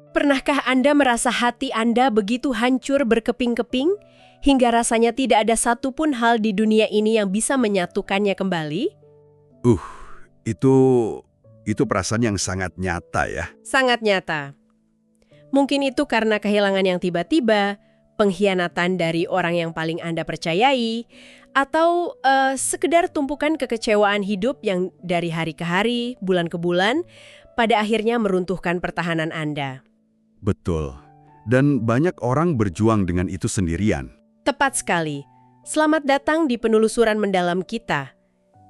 Pernahkah Anda merasa hati Anda begitu hancur berkeping-keping, hingga rasanya tidak ada satupun hal di dunia ini yang bisa menyatukannya kembali? Uh, itu itu perasaan yang sangat nyata ya. Sangat nyata. Mungkin itu karena kehilangan yang tiba-tiba, pengkhianatan dari orang yang paling Anda percayai, atau sekedar tumpukan kekecewaan hidup yang dari hari ke hari, bulan ke bulan, pada akhirnya meruntuhkan pertahanan Anda. Betul. Dan banyak orang berjuang dengan itu sendirian. Tepat sekali. Selamat datang di penelusuran mendalam kita.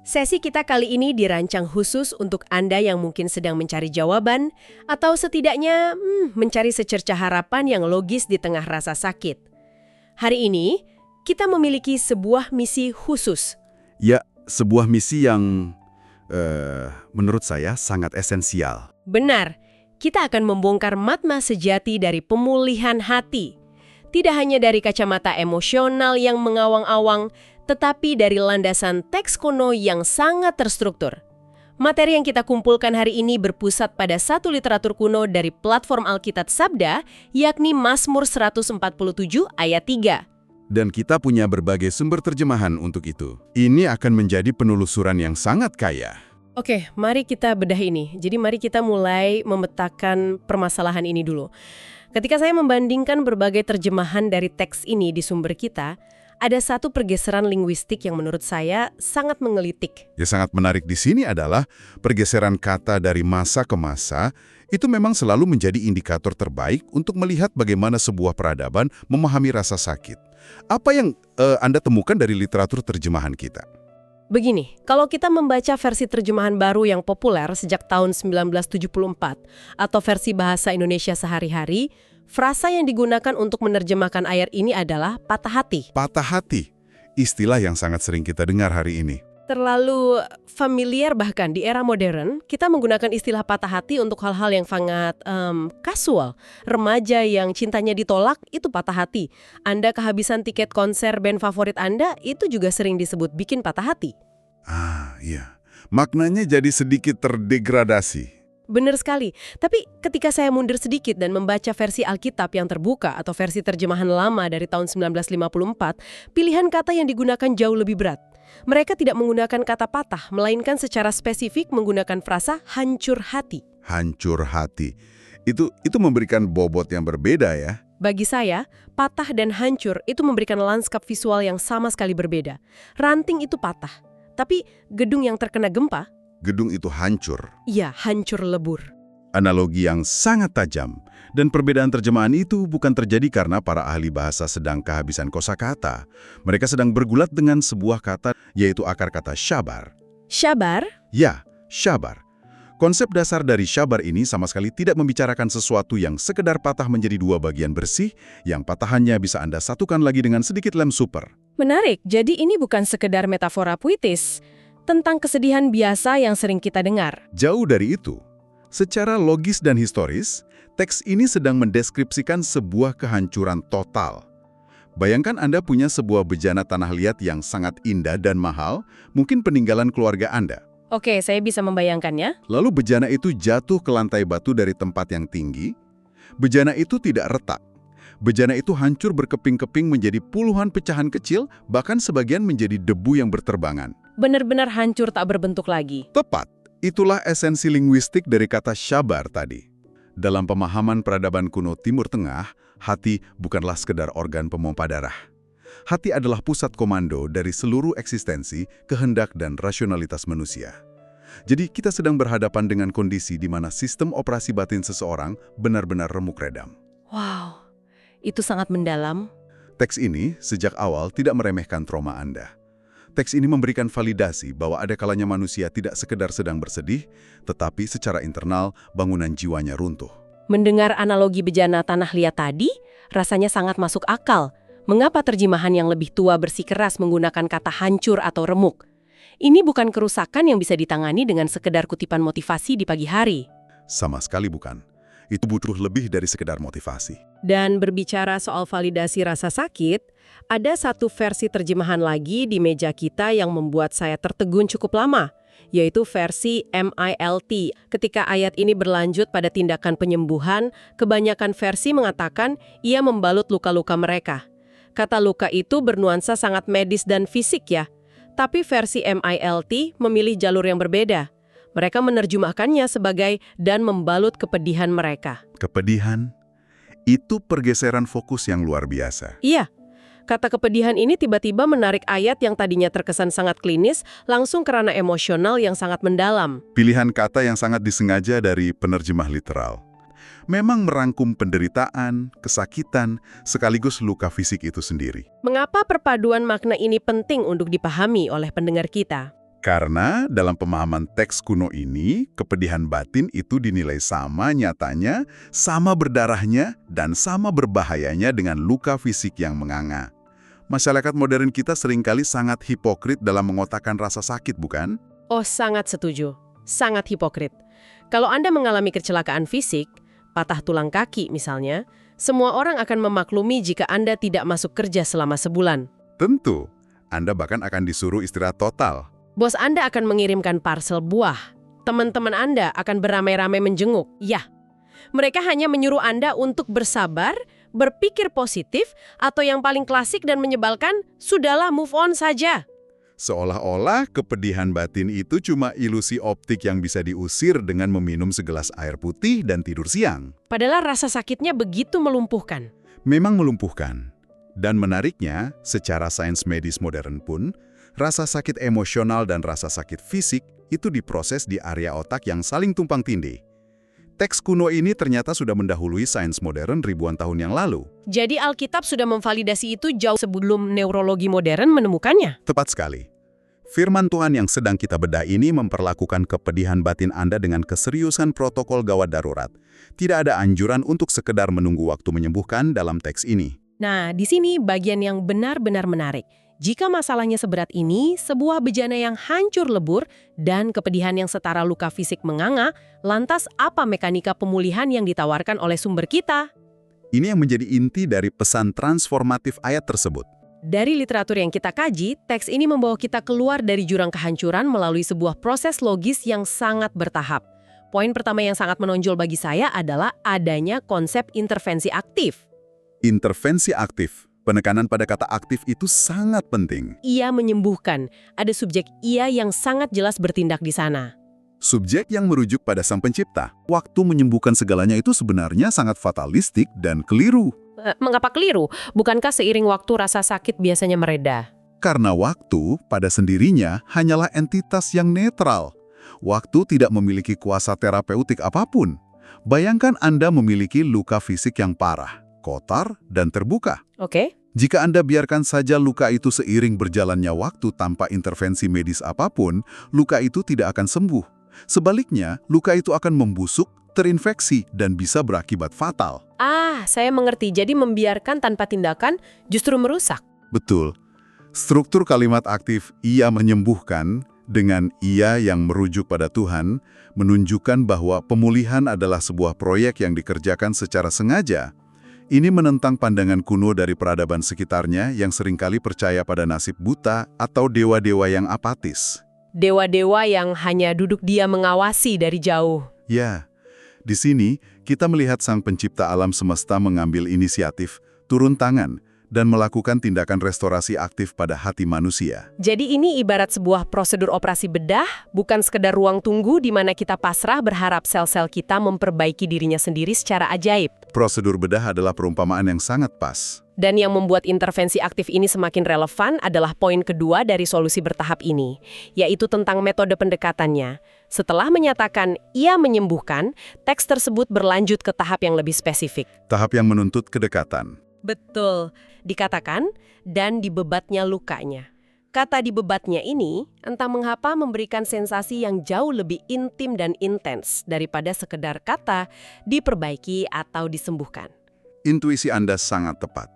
Sesi kita kali ini dirancang khusus untuk Anda yang mungkin sedang mencari jawaban atau setidaknya mencari secercah harapan yang logis di tengah rasa sakit. Hari ini, kita memiliki sebuah misi khusus. Ya, sebuah misi yang menurut saya sangat esensial. Benar, kita akan membongkar makna sejati dari pemulihan hati. Tidak hanya dari kacamata emosional yang mengawang-awang, tetapi dari landasan teks kuno yang sangat terstruktur. Materi yang kita kumpulkan hari ini berpusat pada satu literatur kuno dari platform Alkitab Sabda, yakni Mazmur 147 ayat 3. Dan kita punya berbagai sumber terjemahan untuk itu. Ini akan menjadi penelusuran yang sangat kaya. Oke, mari kita bedah ini. Jadi mari kita mulai memetakan permasalahan ini dulu. Ketika saya membandingkan berbagai terjemahan dari teks ini di sumber kita, ada satu pergeseran linguistik yang menurut saya sangat menggelitik. Yang sangat menarik di sini adalah pergeseran kata dari masa ke masa itu memang selalu menjadi indikator terbaik untuk melihat bagaimana sebuah peradaban memahami rasa sakit. Apa yang Anda temukan dari literatur terjemahan kita? Begini, kalau kita membaca versi terjemahan baru yang populer sejak tahun 1974 atau versi bahasa Indonesia sehari-hari, frasa yang digunakan untuk menerjemahkan ayat ini adalah patah hati. Patah hati, istilah yang sangat sering kita dengar hari ini. Terlalu familiar bahkan di era modern, kita menggunakan istilah patah hati untuk hal-hal yang sangat kasual. Remaja yang cintanya ditolak, itu patah hati. Anda kehabisan tiket konser band favorit Anda, itu juga sering disebut bikin patah hati. Ah, iya. Maknanya jadi sedikit terdegradasi. Benar sekali. Tapi ketika saya mundur sedikit dan membaca versi Alkitab yang terbuka atau versi terjemahan lama dari tahun 1954, pilihan kata yang digunakan jauh lebih berat. Mereka tidak menggunakan kata patah, melainkan secara spesifik menggunakan frasa hancur hati. Hancur hati. Itu memberikan bobot yang berbeda ya. Bagi saya, patah dan hancur itu memberikan lanskap visual yang sama sekali berbeda. Ranting itu patah, tapi gedung yang terkena gempa, Gedung itu hancur. iya, hancur lebur. Analogi yang sangat tajam. Dan perbedaan terjemahan itu bukan terjadi karena para ahli bahasa sedang kehabisan kosakata. Mereka sedang bergulat dengan sebuah kata, yaitu akar kata syabar. Syabar? Ya, syabar. Konsep dasar dari syabar ini sama sekali tidak membicarakan sesuatu yang sekedar patah menjadi dua bagian bersih, yang patahannya bisa Anda satukan lagi dengan sedikit lem super. Menarik, jadi ini bukan sekedar metafora puitis tentang kesedihan biasa yang sering kita dengar. Jauh dari itu. Secara logis dan historis, teks ini sedang mendeskripsikan sebuah kehancuran total. Bayangkan Anda punya sebuah bejana tanah liat yang sangat indah dan mahal, mungkin peninggalan keluarga Anda. Oke, saya bisa membayangkannya. Lalu bejana itu jatuh ke lantai batu dari tempat yang tinggi. Bejana itu tidak retak. Bejana itu hancur berkeping-keping menjadi puluhan pecahan kecil, bahkan sebagian menjadi debu yang berterbangan. Benar-benar hancur tak berbentuk lagi. Tepat. Itulah esensi linguistik dari kata syabar tadi. Dalam pemahaman peradaban kuno Timur Tengah, hati bukanlah sekedar organ pemompa darah. Hati adalah pusat komando dari seluruh eksistensi, kehendak, dan rasionalitas manusia. Jadi kita sedang berhadapan dengan kondisi di mana sistem operasi batin seseorang benar-benar remuk redam. Wow, itu sangat mendalam. Teks ini sejak awal tidak meremehkan trauma Anda. Teks ini memberikan validasi bahwa ada kalanya manusia tidak sekedar sedang bersedih, tetapi secara internal bangunan jiwanya runtuh. Mendengar analogi bejana tanah liat tadi, rasanya sangat masuk akal. Mengapa terjemahan yang lebih tua bersikeras menggunakan kata hancur atau remuk? Ini bukan kerusakan yang bisa ditangani dengan sekedar kutipan motivasi di pagi hari. Sama sekali bukan. Itu butuh lebih dari sekedar motivasi. Dan berbicara soal validasi rasa sakit, ada satu versi terjemahan lagi di meja kita yang membuat saya tertegun cukup lama, yaitu versi MILT. Ketika ayat ini berlanjut pada tindakan penyembuhan, kebanyakan versi mengatakan ia membalut luka-luka mereka. Kata luka itu bernuansa sangat medis dan fisik ya. Tapi versi MILT memilih jalur yang berbeda. Mereka menerjemahkannya sebagai dan membalut kepedihan mereka. Kepedihan? Itu pergeseran fokus yang luar biasa. Iya. Kata kepedihan ini tiba-tiba menarik ayat yang tadinya terkesan sangat klinis langsung ke ranah emosional yang sangat mendalam. Pilihan kata yang sangat disengaja dari penerjemah literal. Memang merangkum penderitaan, kesakitan, sekaligus luka fisik itu sendiri. Mengapa perpaduan makna ini penting untuk dipahami oleh pendengar kita? Karena dalam pemahaman teks kuno ini, kepedihan batin itu dinilai sama nyatanya, sama berdarahnya, dan sama berbahayanya dengan luka fisik yang menganga. Masyarakat modern kita seringkali sangat hipokrit dalam mengotakkan rasa sakit, bukan? Oh, sangat setuju. Sangat hipokrit. Kalau Anda mengalami kecelakaan fisik, patah tulang kaki misalnya, semua orang akan memaklumi jika Anda tidak masuk kerja selama sebulan. Tentu, Anda bahkan akan disuruh istirahat total. Bos Anda akan mengirimkan parsel buah. Teman-teman Anda akan beramai-ramai menjenguk. Ya, mereka hanya menyuruh Anda untuk bersabar, berpikir positif, atau yang paling klasik dan menyebalkan, sudahlah move on saja. Seolah-olah kepedihan batin itu cuma ilusi optik yang bisa diusir dengan meminum segelas air putih dan tidur siang. Padahal rasa sakitnya begitu melumpuhkan. Memang melumpuhkan. Dan menariknya, secara sains medis modern pun, rasa sakit emosional dan rasa sakit fisik itu diproses di area otak yang saling tumpang tindih. Teks kuno ini ternyata sudah mendahului sains modern ribuan tahun yang lalu. Jadi Alkitab sudah memvalidasi itu jauh sebelum neurologi modern menemukannya? Tepat sekali. Firman Tuhan yang sedang kita bedah ini memperlakukan kepedihan batin Anda dengan keseriusan protokol gawat darurat. Tidak ada anjuran untuk sekedar menunggu waktu menyembuhkan dalam teks ini. Nah, di sini bagian yang benar-benar menarik. Jika masalahnya seberat ini, sebuah bejana yang hancur lebur, dan kepedihan yang setara luka fisik menganga, lantas apa mekanika pemulihan yang ditawarkan oleh sumber kita? Ini yang menjadi inti dari pesan transformatif ayat tersebut. Dari literatur yang kita kaji, teks ini membawa kita keluar dari jurang kehancuran melalui sebuah proses logis yang sangat bertahap. Poin pertama yang sangat menonjol bagi saya adalah adanya konsep intervensi aktif. Intervensi aktif. Penekanan pada kata aktif itu sangat penting. Ia menyembuhkan. Ada subjek ia yang sangat jelas bertindak di sana. Subjek yang merujuk pada Sang Pencipta. Waktu menyembuhkan segalanya itu sebenarnya sangat fatalistik dan keliru. Mengapa keliru? Bukankah seiring waktu rasa sakit biasanya mereda? Karena waktu pada sendirinya hanyalah entitas yang netral. Waktu tidak memiliki kuasa terapeutik apapun. Bayangkan Anda memiliki luka fisik yang parah, kotor, dan terbuka. Oke. Jika Anda biarkan saja luka itu seiring berjalannya waktu tanpa intervensi medis apapun, luka itu tidak akan sembuh. Sebaliknya, luka itu akan membusuk, terinfeksi, dan bisa berakibat fatal. Saya mengerti. Jadi membiarkan tanpa tindakan justru merusak. Betul. Struktur kalimat aktif ia menyembuhkan dengan ia yang merujuk pada Tuhan menunjukkan bahwa pemulihan adalah sebuah proyek yang dikerjakan secara sengaja. Ini menentang pandangan kuno dari peradaban sekitarnya yang seringkali percaya pada nasib buta atau dewa-dewa yang apatis. Dewa-dewa yang hanya duduk diam mengawasi dari jauh. Ya, di sini kita melihat Sang Pencipta alam semesta mengambil inisiatif, turun tangan, dan melakukan tindakan restorasi aktif pada hati manusia. Jadi ini ibarat sebuah prosedur operasi bedah, bukan sekedar ruang tunggu di mana kita pasrah berharap sel-sel kita memperbaiki dirinya sendiri secara ajaib. Prosedur bedah adalah perumpamaan yang sangat pas. Dan yang membuat intervensi aktif ini semakin relevan adalah poin kedua dari solusi bertahap ini, yaitu tentang metode pendekatannya. Setelah menyatakan ia menyembuhkan, teks tersebut berlanjut ke tahap yang lebih spesifik. Tahap yang menuntut kedekatan. Betul, dikatakan, dan dibebatnya lukanya. Kata dibebatnya ini, entah mengapa memberikan sensasi yang jauh lebih intim dan intens daripada sekedar kata diperbaiki atau disembuhkan. Intuisi Anda sangat tepat.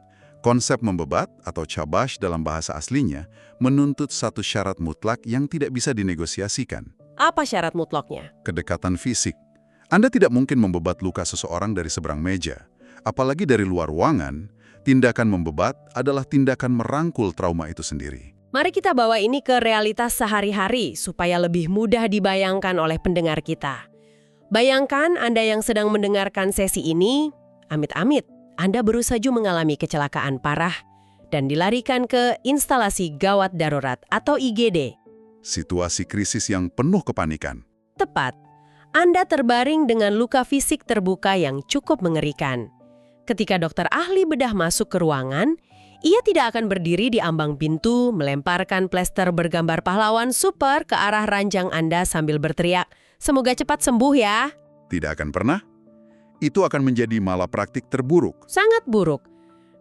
Konsep membebat atau chabash dalam bahasa aslinya menuntut satu syarat mutlak yang tidak bisa dinegosiasikan. Apa syarat mutlaknya? Kedekatan fisik. Anda tidak mungkin membebat luka seseorang dari seberang meja. Apalagi dari luar ruangan, tindakan membebat adalah tindakan merangkul trauma itu sendiri. Mari kita bawa ini ke realitas sehari-hari supaya lebih mudah dibayangkan oleh pendengar kita. Bayangkan Anda yang sedang mendengarkan sesi ini, amit-amit, Anda baru saja mengalami kecelakaan parah dan dilarikan ke instalasi gawat darurat atau IGD. Situasi krisis yang penuh kepanikan. Tepat, Anda terbaring dengan luka fisik terbuka yang cukup mengerikan. Ketika dokter ahli bedah masuk ke ruangan, ia tidak akan berdiri di ambang pintu, melemparkan plester bergambar pahlawan super ke arah ranjang Anda sambil berteriak, "Semoga cepat sembuh ya." Tidak akan pernah. Itu akan menjadi malapraktik terburuk. Sangat buruk.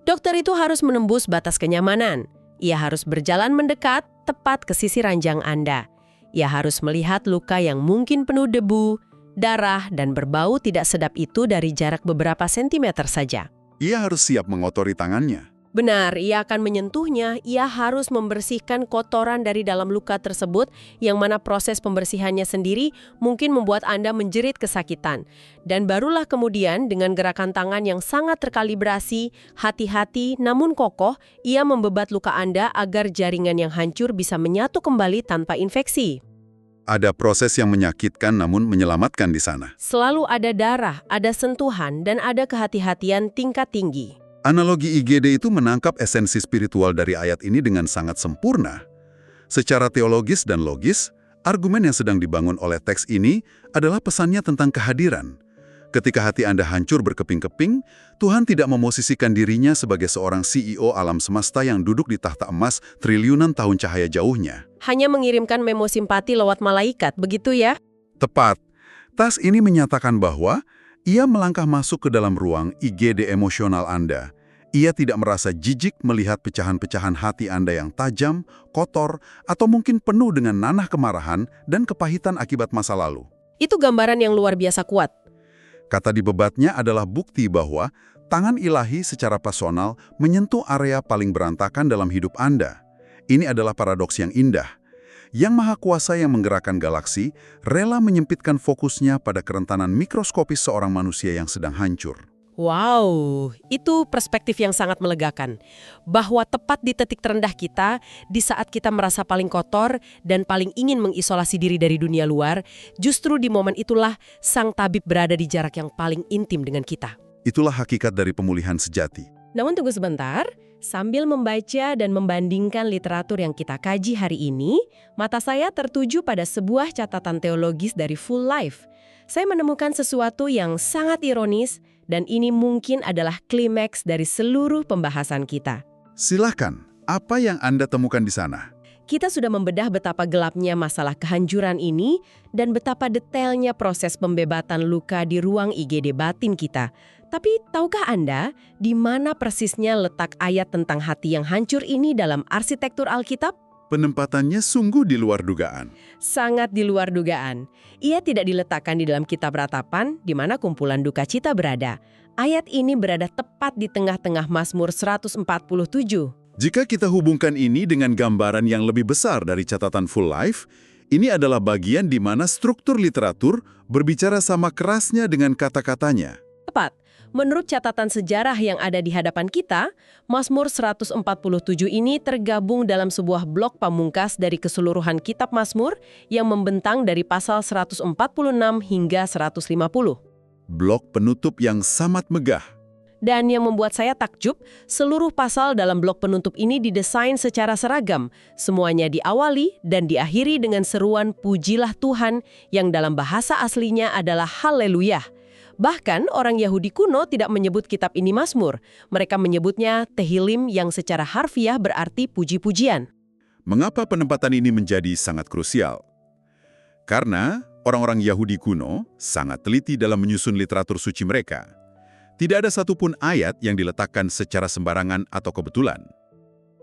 Dokter itu harus menembus batas kenyamanan. Ia harus berjalan mendekat tepat ke sisi ranjang Anda. Ia harus melihat luka yang mungkin penuh debu, darah, dan berbau tidak sedap itu dari jarak beberapa sentimeter saja. Ia harus siap mengotori tangannya. Benar, ia akan menyentuhnya, ia harus membersihkan kotoran dari dalam luka tersebut, yang mana proses pembersihannya sendiri mungkin membuat Anda menjerit kesakitan. Dan barulah kemudian dengan gerakan tangan yang sangat terkalibrasi, hati-hati namun kokoh, ia membebat luka Anda agar jaringan yang hancur bisa menyatu kembali tanpa infeksi. Ada proses yang menyakitkan namun menyelamatkan di sana. Selalu ada darah, ada sentuhan, dan ada kehati-hatian tingkat tinggi. Analogi IGD itu menangkap esensi spiritual dari ayat ini dengan sangat sempurna. Secara teologis dan logis, argumen yang sedang dibangun oleh teks ini adalah pesannya tentang kehadiran. Ketika hati Anda hancur berkeping-keping, Tuhan tidak memosisikan dirinya sebagai seorang CEO alam semesta yang duduk di tahta emas triliunan tahun cahaya jauhnya. Hanya mengirimkan memo simpati lewat malaikat, begitu ya? Tepat. Tas ini menyatakan bahwa ia melangkah masuk ke dalam ruang IGD emosional Anda. Ia tidak merasa jijik melihat pecahan-pecahan hati Anda yang tajam, kotor, atau mungkin penuh dengan nanah kemarahan dan kepahitan akibat masa lalu. Itu gambaran yang luar biasa kuat. Kata dibebatnya adalah bukti bahwa tangan ilahi secara personal menyentuh area paling berantakan dalam hidup Anda. Ini adalah paradoks yang indah. Yang Maha Kuasa yang menggerakkan galaksi rela menyempitkan fokusnya pada kerentanan mikroskopis seorang manusia yang sedang hancur. Wow, itu perspektif yang sangat melegakan. Bahwa tepat di titik terendah kita, di saat kita merasa paling kotor dan paling ingin mengisolasi diri dari dunia luar, justru di momen itulah sang tabib berada di jarak yang paling intim dengan kita. Itulah hakikat dari pemulihan sejati. Namun tunggu sebentar, sambil membaca dan membandingkan literatur yang kita kaji hari ini, mata saya tertuju pada sebuah catatan teologis dari Full Life. Saya menemukan sesuatu yang sangat ironis, dan ini mungkin adalah klimaks dari seluruh pembahasan kita. Silakan, apa yang Anda temukan di sana? Kita sudah membedah betapa gelapnya masalah kehancuran ini dan betapa detailnya proses pembebatan luka di ruang IGD batin kita. Tapi tahukah Anda di mana persisnya letak ayat tentang hati yang hancur ini dalam arsitektur Alkitab? Penempatannya sungguh di luar dugaan. Sangat di luar dugaan. Ia tidak diletakkan di dalam kitab ratapan di mana kumpulan duka cita berada. Ayat ini berada tepat di tengah-tengah Mazmur 147. Jika kita hubungkan ini dengan gambaran yang lebih besar dari catatan Full Life, ini adalah bagian di mana struktur literatur berbicara sama kerasnya dengan kata-katanya. Tepat. Menurut catatan sejarah yang ada di hadapan kita, Mazmur 147 ini tergabung dalam sebuah blok pamungkas dari keseluruhan kitab Mazmur yang membentang dari pasal 146 hingga 150. Blok penutup yang sangat megah. Dan yang membuat saya takjub, seluruh pasal dalam blok penutup ini didesain secara seragam. Semuanya diawali dan diakhiri dengan seruan pujilah Tuhan yang dalam bahasa aslinya adalah haleluya. Bahkan orang Yahudi kuno tidak menyebut kitab ini Mazmur. Mereka menyebutnya Tehillim yang secara harfiah berarti puji-pujian. Mengapa penempatan ini menjadi sangat krusial? Karena orang-orang Yahudi kuno sangat teliti dalam menyusun literatur suci mereka. Tidak ada satupun ayat yang diletakkan secara sembarangan atau kebetulan.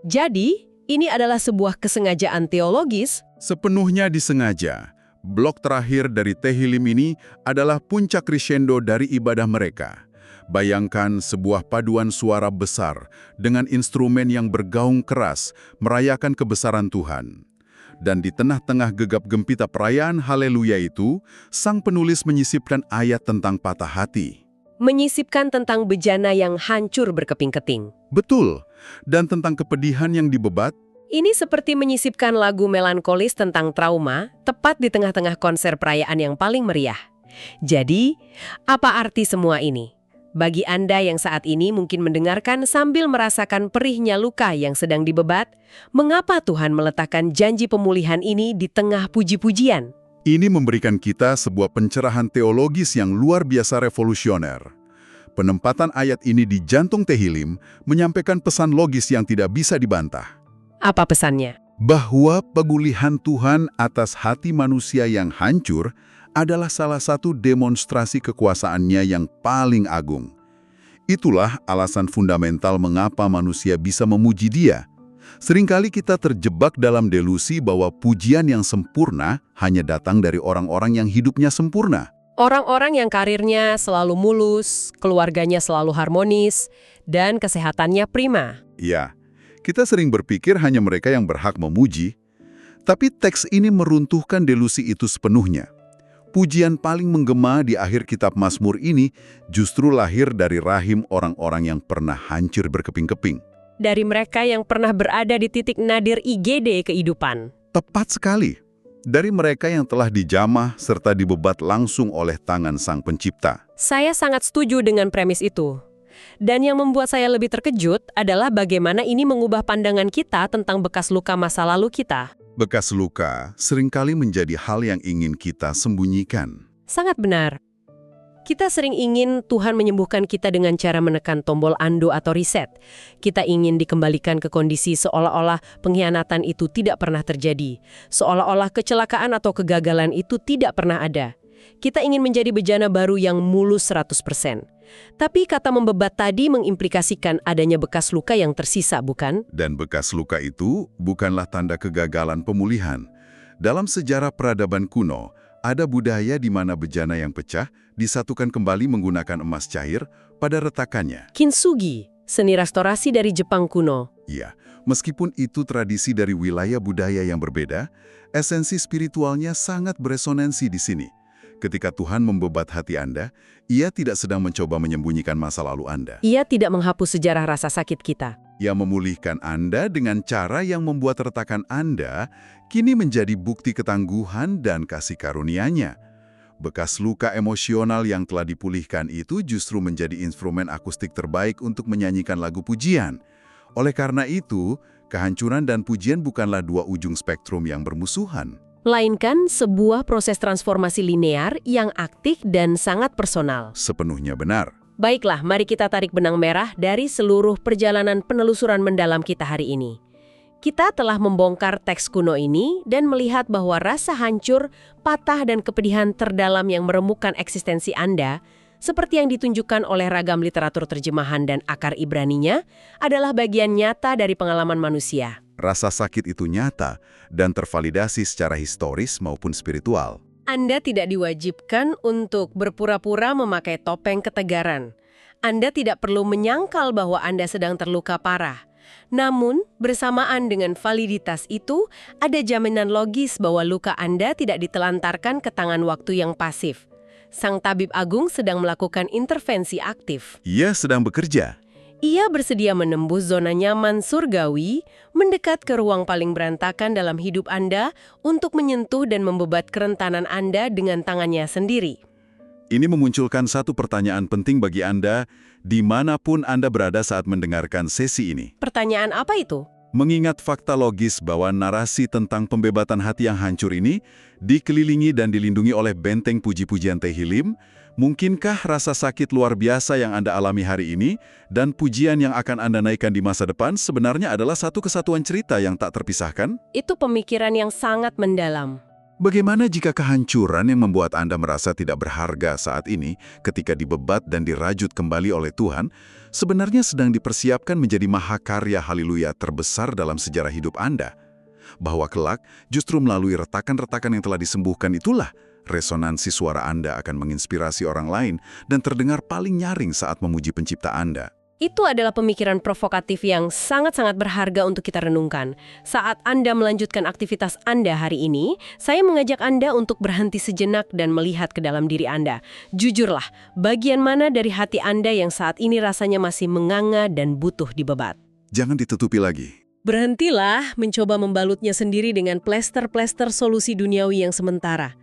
Jadi, ini adalah sebuah kesengajaan teologis. Sepenuhnya disengaja. Blok terakhir dari Tehillim ini adalah puncak crescendo dari ibadah mereka. Bayangkan sebuah paduan suara besar dengan instrumen yang bergaung keras merayakan kebesaran Tuhan. Dan di tengah-tengah gegap gempita perayaan haleluya itu, sang penulis menyisipkan ayat tentang patah hati. Menyisipkan tentang bejana yang hancur berkeping-keping. Betul, dan tentang kepedihan yang dibebat. Ini seperti menyisipkan lagu melankolis tentang trauma, tepat di tengah-tengah konser perayaan yang paling meriah. Jadi, apa arti semua ini? Bagi Anda yang saat ini mungkin mendengarkan sambil merasakan perihnya luka yang sedang dibebat, mengapa Tuhan meletakkan janji pemulihan ini di tengah puji-pujian? Ini memberikan kita sebuah pencerahan teologis yang luar biasa revolusioner. Penempatan ayat ini di jantung Tehillim menyampaikan pesan logis yang tidak bisa dibantah. Apa pesannya? Bahwa pemulihan Tuhan atas hati manusia yang hancur adalah salah satu demonstrasi kekuasaannya yang paling agung. Itulah alasan fundamental mengapa manusia bisa memuji Dia. Seringkali kita terjebak dalam delusi bahwa pujian yang sempurna hanya datang dari orang-orang yang hidupnya sempurna. Orang-orang yang karirnya selalu mulus, keluarganya selalu harmonis, dan kesehatannya prima. Ya, kita sering berpikir hanya mereka yang berhak memuji, tapi teks ini meruntuhkan delusi itu sepenuhnya. Pujian paling menggema di akhir kitab Mazmur ini justru lahir dari rahim orang-orang yang pernah hancur berkeping-keping. Dari mereka yang pernah berada di titik nadir IGD kehidupan. Tepat sekali. Dari mereka yang telah dijamah serta dibebat langsung oleh tangan Sang Pencipta. Saya sangat setuju dengan premis itu. Dan yang membuat saya lebih terkejut adalah bagaimana ini mengubah pandangan kita tentang bekas luka masa lalu kita. Bekas luka seringkali menjadi hal yang ingin kita sembunyikan. Sangat benar. Kita sering ingin Tuhan menyembuhkan kita dengan cara menekan tombol undo atau reset. Kita ingin dikembalikan ke kondisi seolah-olah pengkhianatan itu tidak pernah terjadi. Seolah-olah kecelakaan atau kegagalan itu tidak pernah ada. Kita ingin menjadi bejana baru yang mulus 100%. Tapi kata membebat tadi mengimplikasikan adanya bekas luka yang tersisa, bukan? Dan bekas luka itu bukanlah tanda kegagalan pemulihan. Dalam sejarah peradaban kuno, ada budaya di mana bejana yang pecah disatukan kembali menggunakan emas cair pada retakannya. Kintsugi, seni restorasi dari Jepang kuno. Iya, meskipun itu tradisi dari wilayah budaya yang berbeda, esensi spiritualnya sangat beresonansi di sini. Ketika Tuhan membebat hati Anda, Ia tidak sedang mencoba menyembunyikan masa lalu Anda. Ia tidak menghapus sejarah rasa sakit kita. Ia memulihkan Anda dengan cara yang membuat retakan Anda kini menjadi bukti ketangguhan dan kasih karunia-Nya. Bekas luka emosional yang telah dipulihkan itu justru menjadi instrumen akustik terbaik untuk menyanyikan lagu pujian. Oleh karena itu, kehancuran dan pujian bukanlah dua ujung spektrum yang bermusuhan. Melainkan sebuah proses transformasi linear yang aktif dan sangat personal. Sepenuhnya benar. Baiklah, mari kita tarik benang merah dari seluruh perjalanan penelusuran mendalam kita hari ini. Kita telah membongkar teks kuno ini dan melihat bahwa rasa hancur, patah dan kepedihan terdalam yang meremukkan eksistensi Anda, seperti yang ditunjukkan oleh ragam literatur terjemahan dan akar Ibraninya, adalah bagian nyata dari pengalaman manusia. Rasa sakit itu nyata dan tervalidasi secara historis maupun spiritual. Anda tidak diwajibkan untuk berpura-pura memakai topeng ketegaran. Anda tidak perlu menyangkal bahwa Anda sedang terluka parah. Namun, bersamaan dengan validitas itu, ada jaminan logis bahwa luka Anda tidak ditelantarkan ke tangan waktu yang pasif. Sang tabib agung sedang melakukan intervensi aktif. Ia sedang bekerja. Ia bersedia menembus zona nyaman surgawi, mendekat ke ruang paling berantakan dalam hidup Anda untuk menyentuh dan membebat kerentanan Anda dengan tangannya sendiri. Ini memunculkan satu pertanyaan penting bagi Anda, dimanapun Anda berada saat mendengarkan sesi ini. Pertanyaan apa itu? Mengingat fakta logis bahwa narasi tentang pembebatan hati yang hancur ini dikelilingi dan dilindungi oleh benteng puji-pujian Tehillim, mungkinkah rasa sakit luar biasa yang Anda alami hari ini dan pujian yang akan Anda naikkan di masa depan sebenarnya adalah satu kesatuan cerita yang tak terpisahkan? Itu pemikiran yang sangat mendalam. Bagaimana jika kehancuran yang membuat Anda merasa tidak berharga saat ini ketika dibebat dan dirajut kembali oleh Tuhan, sebenarnya sedang dipersiapkan menjadi mahakarya haleluya terbesar dalam sejarah hidup Anda? Bahwa kelak, justru melalui retakan-retakan yang telah disembuhkan itulah, resonansi suara Anda akan menginspirasi orang lain dan terdengar paling nyaring saat memuji pencipta Anda. Itu adalah pemikiran provokatif yang sangat-sangat berharga untuk kita renungkan. Saat Anda melanjutkan aktivitas Anda hari ini, saya mengajak Anda untuk berhenti sejenak dan melihat ke dalam diri Anda. Jujurlah, bagian mana dari hati Anda yang saat ini rasanya masih menganga dan butuh dibebat? Jangan ditutupi lagi. Berhentilah mencoba membalutnya sendiri dengan plester-plester solusi duniawi yang sementara.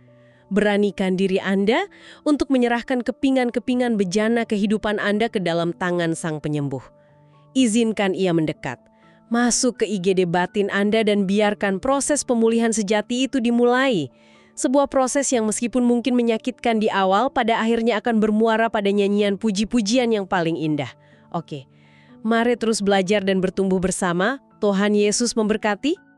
Beranikan diri Anda untuk menyerahkan kepingan-kepingan bejana kehidupan Anda ke dalam tangan Sang Penyembuh. Izinkan Ia mendekat, masuk ke IGD batin Anda dan biarkan proses pemulihan sejati itu dimulai. Sebuah proses yang meskipun mungkin menyakitkan di awal, pada akhirnya akan bermuara pada nyanyian puji-pujian yang paling indah. Oke, mari terus belajar dan bertumbuh bersama. Tuhan Yesus memberkati.